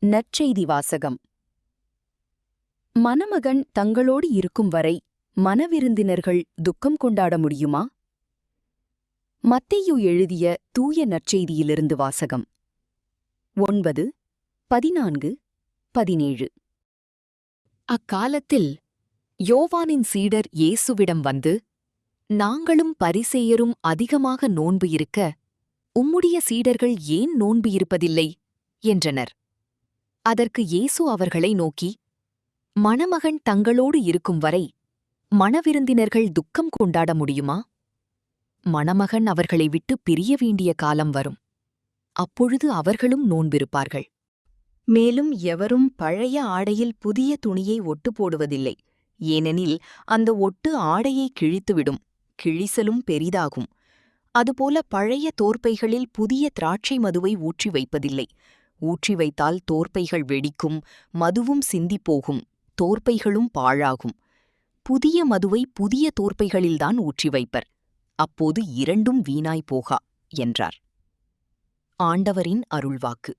நற்செய்தி வாசகம். மணமகன் தங்களோடு இருக்கும் வரை மணவிருந்தினர்கள் துக்கம் கொண்டாட முடியுமா? மத்தேயு எழுதிய தூய நற்செய்தியிலிருந்து வாசகம். 9, 14, 17. அக்காலத்தில் யோவானின் சீடர் இயேசுவிடம் வந்து, நாங்களும் பரிசேயரும் அதிகமாக நோன்பு இருக்க, உம்முடைய சீடர்கள் ஏன் நோன்பு இருப்பதில்லை என்றனர். அதற்கு இயேசு அவர்களை நோக்கி, மணமகன் தங்களோடு இருக்கும் வரை மணவிருந்தினர்கள் துக்கம் கொண்டாட முடியுமா? மணமகன் அவர்களை விட்டு பிரிய வேண்டிய காலம் வரும். அப்பொழுது அவர்களும் நோன்பிருப்பார்கள். மேலும் எவரும் பழைய ஆடையில் புதிய துணியை ஒட்டு போடுவதில்லை. ஏனெனில் அந்த ஒட்டு ஆடையை கிழித்துவிடும், கிழிசலும் பெரிதாகும். அதுபோல பழைய தோற்பைகளில் புதிய திராட்சை மதுவை ஊற்றி வைப்பதில்லை. ஊற்றி வைத்தால் தோற்பைகள் வெடிக்கும், மதுவும் சிந்திப்போகும், தோற்பைகளும் பாழாகும். புதிய மதுவை புதிய தோற்பைகளில்தான் ஊற்றி வைப்பர். அப்போது இரண்டும் வீணாய் போகா என்றார். ஆண்டவரின் அருள்வாக்கு.